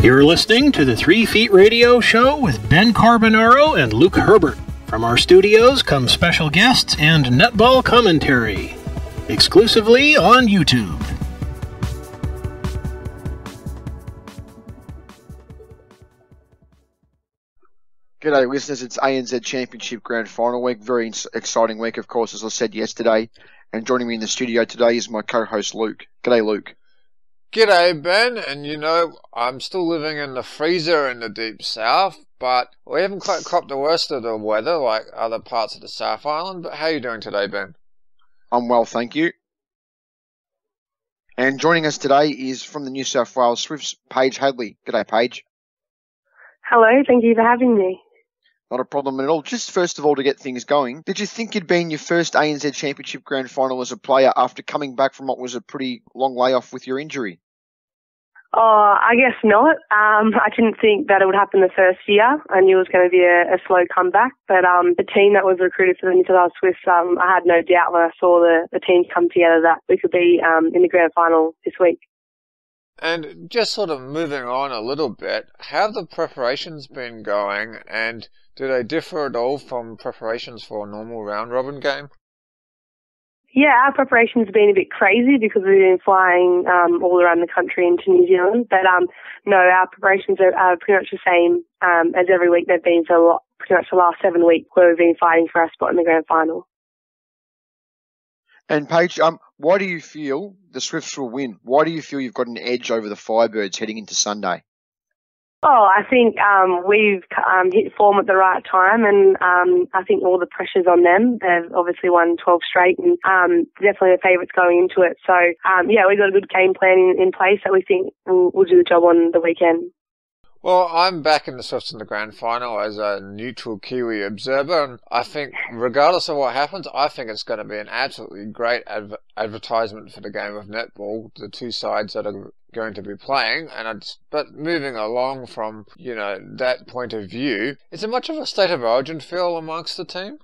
You're listening to the 3 Feet Radio Show with Ben Carbonaro and Luke Herbert. From our studios come special guests and netball commentary, exclusively on YouTube. G'day listeners, it's ANZ Championship Grand Final week. Very exciting week, of course, as I said yesterday. And joining me in the studio today is my co-host Luke. G'day Luke. G'day Ben, and you know, I'm still living in the freezer in the deep south, but we haven't quite copped the worst of the weather like other parts of the South Island. But how are you doing today, Ben? I'm well, thank you. And joining us today is from the New South Wales Swifts, Paige Hadley. G'day Paige. Hello, thank you for having me. Not a problem at all. Just first of all, to get things going, did you think you'd been your first ANZ Championship Grand Final as a player after coming back from what was a pretty long layoff with your injury? Oh, I guess not. I didn't think that it would happen the first year. I knew it was going to be a slow comeback, but the team that was recruited for the New South Wales Swifts, I had no doubt when I saw the team come together that we could be in the Grand Final this week. And just sort of moving on a little bit, how have the preparations been going, and do they differ at all from preparations for a normal round-robin game? Yeah, our preparations have been a bit crazy because we've been flying all around the country into New Zealand. But no, our preparations are pretty much the same as every week they've been for pretty much the last 7 weeks where we've been fighting for our spot in the Grand Final. And Paige, why do you feel the Swifts will win? Why do you feel you've got an edge over the Firebirds heading into Sunday? Oh, I think we've hit form at the right time, and I think all the pressure's on them. They've obviously won 12 straight, and definitely the favourites going into it. So, yeah, we've got a good game plan in place that we think will do the job on the weekend. Well, I'm back in the Swifts in the Grand Final as a neutral Kiwi observer, and I think, regardless of what happens, I think it's going to be an absolutely great advertisement for the game of netball, the two sides that are going to be playing. But moving along from, that point of view, is there much of a state of origin feel amongst the team?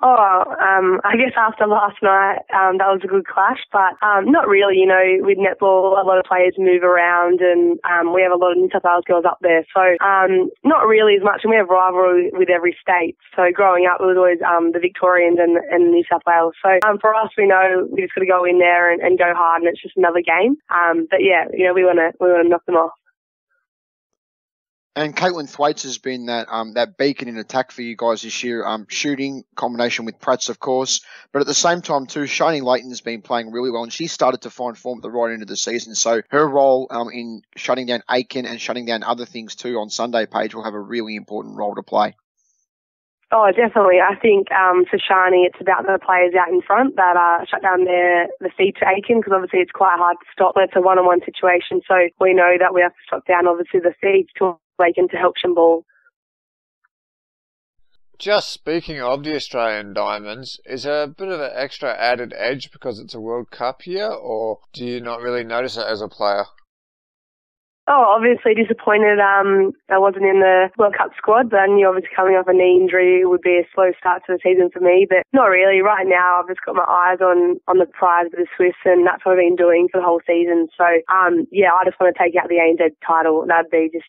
Oh, I guess after last night, that was a good clash, but not really. With netball, a lot of players move around, and we have a lot of New South Wales girls up there, so not really as much. And we have rivalry with every state. So growing up, it was always the Victorians and New South Wales. So for us, we know we just got to go in there and go hard, and it's just another game. But yeah, we want to knock them off. And Caitlyn Thwaites has been that beacon in attack for you guys this year, shooting, combination with Pratt's, of course. But at the same time, too, Shani Layton's been playing really well, and she started to find form at the right end of the season. So her role in shutting down Aiken and shutting down other things, too, on Sunday, Paige, will have a really important role to play. Oh, definitely. I think for Shani, it's about the players out in front that shut down the feed to Aiken, because obviously it's quite hard to stop when it's a one-on-one situation. So we know that we have to stop down, obviously, the feeds to Aiken to help them ball. Just speaking of the Australian Diamonds, is there a bit of an extra added edge because it's a World Cup year, or do you not really notice it as a player? Oh, obviously disappointed I wasn't in the World Cup squad, but I knew obviously coming off a knee injury would be a slow start to the season for me. But not really. Right now, I've just got my eyes on the prize with the Swifts, and that's what I've been doing for the whole season. So, yeah, I just want to take out the ANZ title. That'd be just,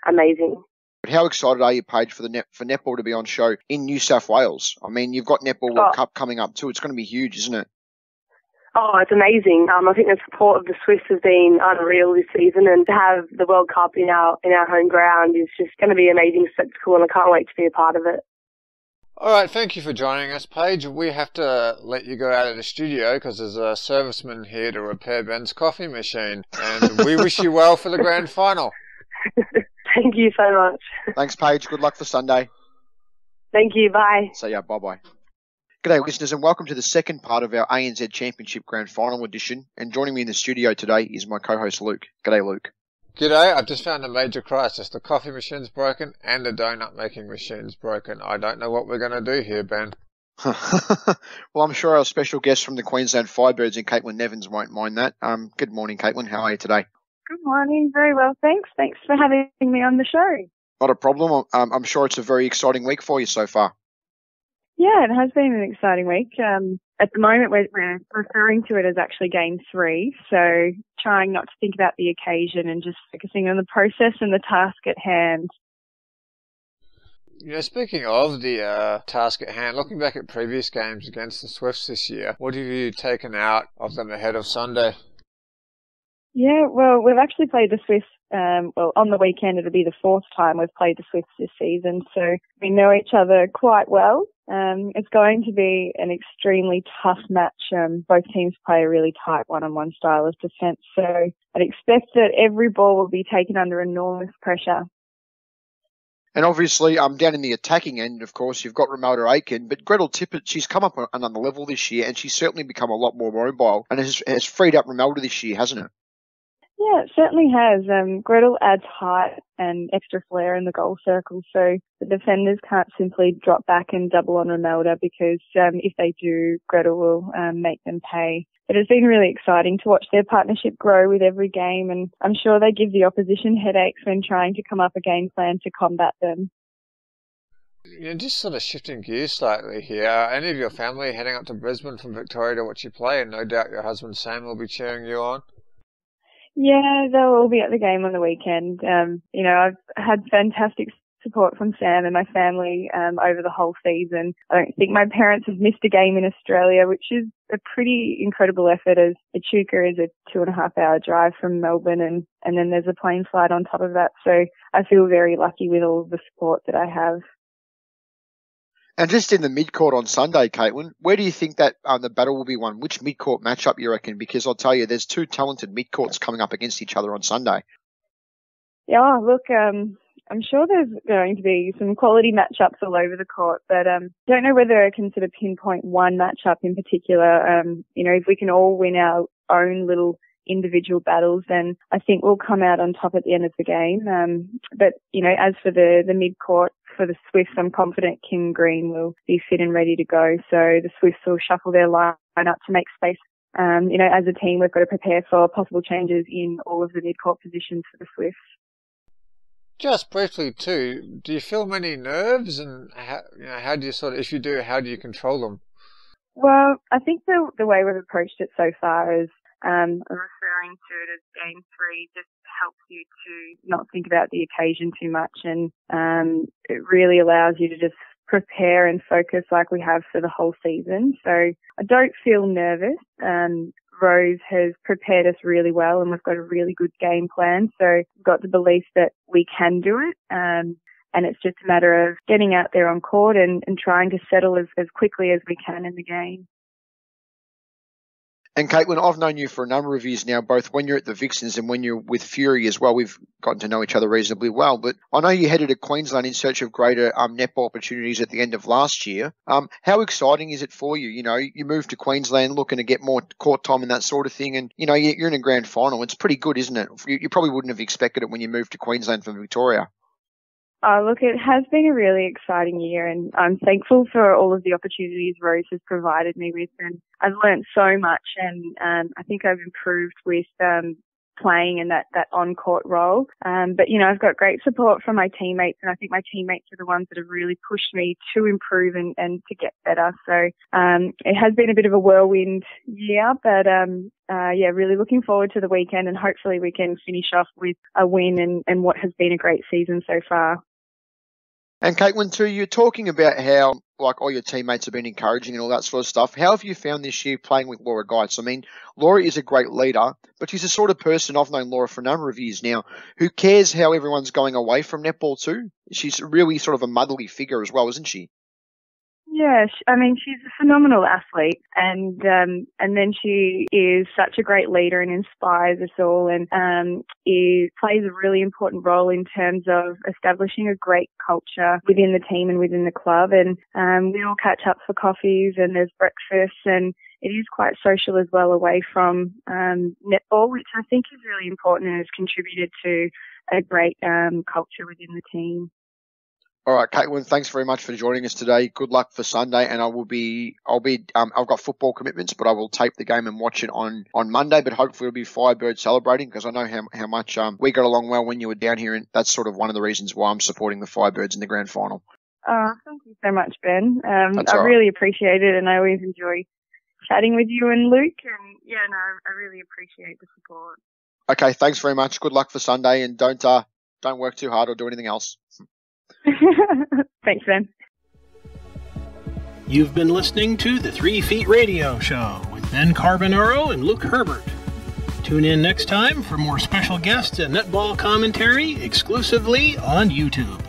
amazing. But how excited are you, Paige, for netball to be on show in New South Wales? I mean, you've got Netball World Cup coming up too. It's going to be huge, isn't it? Oh, it's amazing. I think the support of the Swifts has been unreal this season, and to have the World Cup in our home ground is just going to be an amazing spectacle, and I can't wait to be a part of it. All right, thank you for joining us, Paige. We have to let you go out of the studio because there's a serviceman here to repair Ben's coffee machine, and we wish you well for the Grand Final. Thank you so much. Thanks, Paige. Good luck for Sunday. Thank you. Bye. See ya. Bye-bye. G'day listeners, and welcome to the second part of our ANZ Championship Grand Final edition. And joining me in the studio today is my co-host Luke. G'day Luke. G'day, I've just found a major crisis. The coffee machine's broken and the donut making machine's broken. I don't know what we're going to do here, Ben. Well, I'm sure our special guest from the Queensland Firebirds and Caitlyn Nevins won't mind that. Good morning, Caitlyn. How are you today? Good morning. Very well, thanks. Thanks for having me on the show. Not a problem. I'm sure it's a very exciting week for you so far. Yeah, it has been an exciting week. At the moment, we're referring to it as actually game 3, so trying not to think about the occasion and just focusing on the process and the task at hand. You know, speaking of the task at hand, looking back at previous games against the Swifts this year, what have you taken out of them ahead of Sunday? Yeah, well, we've actually played the Swifts, on the weekend it'll be the 4th time we've played the Swifts this season, so we know each other quite well. It's going to be an extremely tough match. Both teams play a really tight one-on-one style of defence, so I'd expect that every ball will be taken under enormous pressure. And obviously, down in the attacking end, of course, you've got Romelda Aiken, but Gretel Tippett, she's come up another level this year, and she's certainly become a lot more mobile, and has freed up Romelda this year, hasn't it? Yeah, it certainly has. Gretel adds height and extra flair in the goal circle, so the defenders can't simply drop back and double on Romelda because if they do, Gretel will make them pay. But it's been really exciting to watch their partnership grow with every game, and I'm sure they give the opposition headaches when trying to come up a game plan to combat them. You know, just sort of shifting gears slightly here, are any of your family heading up to Brisbane from Victoria to watch you play? And no doubt your husband Sam will be cheering you on. Yeah, they'll all be at the game on the weekend. You know, I've had fantastic support from Sam and my family over the whole season. I don't think my parents have missed a game in Australia, which is a pretty incredible effort, as Echuca is a 2.5-hour drive from Melbourne, and then there's a plane flight on top of that. So I feel very lucky with all of the support that I have. And just in the mid-court on Sunday, Caitlyn, where do you think that the battle will be won? Which mid-court matchup you reckon? Because I'll tell you, there's 2 talented mid-courts coming up against each other on Sunday. Yeah, look, I'm sure there's going to be some quality matchups all over the court, but don't know whether I can sort of pinpoint one matchup in particular. You know, if we can all win our own little individual battles, then I think we'll come out on top at the end of the game. But, you know, as for the mid-court, for the Swifts, I'm confident Kim Green will be fit and ready to go. So the Swifts will shuffle their line up to make space. You know, as a team, we've got to prepare for possible changes in all of the mid-court positions for the Swifts. Just briefly too, do you feel many nerves, and how do you sort of, if you do, how do you control them? Well, I think the way we've approached it so far is referring to it as game 3 just helps you to not think about the occasion too much, and it really allows you to just prepare and focus like we have for the whole season. So I don't feel nervous. Rose has prepared us really well, and we've got a really good game plan. So we've got the belief that we can do it. And it's just a matter of getting out there on court and trying to settle as quickly as we can in the game. And Caitlyn, I've known you for a number of years now, both when you're at the Vixens and when you're with Fury as well. We've gotten to know each other reasonably well. But I know you headed to Queensland in search of greater netball opportunities at the end of last year. How exciting is it for you? You know, you moved to Queensland looking to get more court time and that sort of thing. And, you know, you're in a grand final. It's pretty good, isn't it? You probably wouldn't have expected it when you moved to Queensland from Victoria. Oh, look, it has been a really exciting year, and I'm thankful for all of the opportunities Rose has provided me with, and I've learnt so much, and I think I've improved with playing in that on-court role. But, you know, I've got great support from my teammates, and I think my teammates are the ones that have really pushed me to improve and to get better. So it has been a bit of a whirlwind year, but yeah, really looking forward to the weekend, and hopefully we can finish off with a win and what has been a great season so far. And Caitlyn, too, you're talking about how, like, all your teammates have been encouraging and all that sort of stuff. How have you found this year playing with Laura Geitz? I mean, Laura is a great leader, but she's the sort of person, I've known Laura for a number of years now, who cares how everyone's going away from netball too. She's really sort of a motherly figure as well, isn't she? Yeah, I mean, she's a phenomenal athlete, and then she is such a great leader and inspires us all, and plays a really important role in terms of establishing a great culture within the team and within the club. And we all catch up for coffees, and there's breakfast, and it is quite social as well away from netball, which I think is really important and has contributed to a great culture within the team. All right, Caitlyn, thanks very much for joining us today. Good luck for Sunday, and I've got football commitments, but I will tape the game and watch it on Monday, but hopefully it'll be Firebird celebrating, because I know how much we got along well when you were down here, and that's sort of one of the reasons why I'm supporting the Firebirds in the grand final. Thank you so much, Ben. That's I all right. really appreciate it, and I always enjoy chatting with you and Luke. And I really appreciate the support. Okay, thanks very much. Good luck for Sunday, and don't work too hard or do anything else. Thanks, Ben. You've been listening to the 3 Feet Radio Show with Ben Carbonaro and Luke Herbert. Tune in next time for more special guests and netball commentary exclusively on YouTube.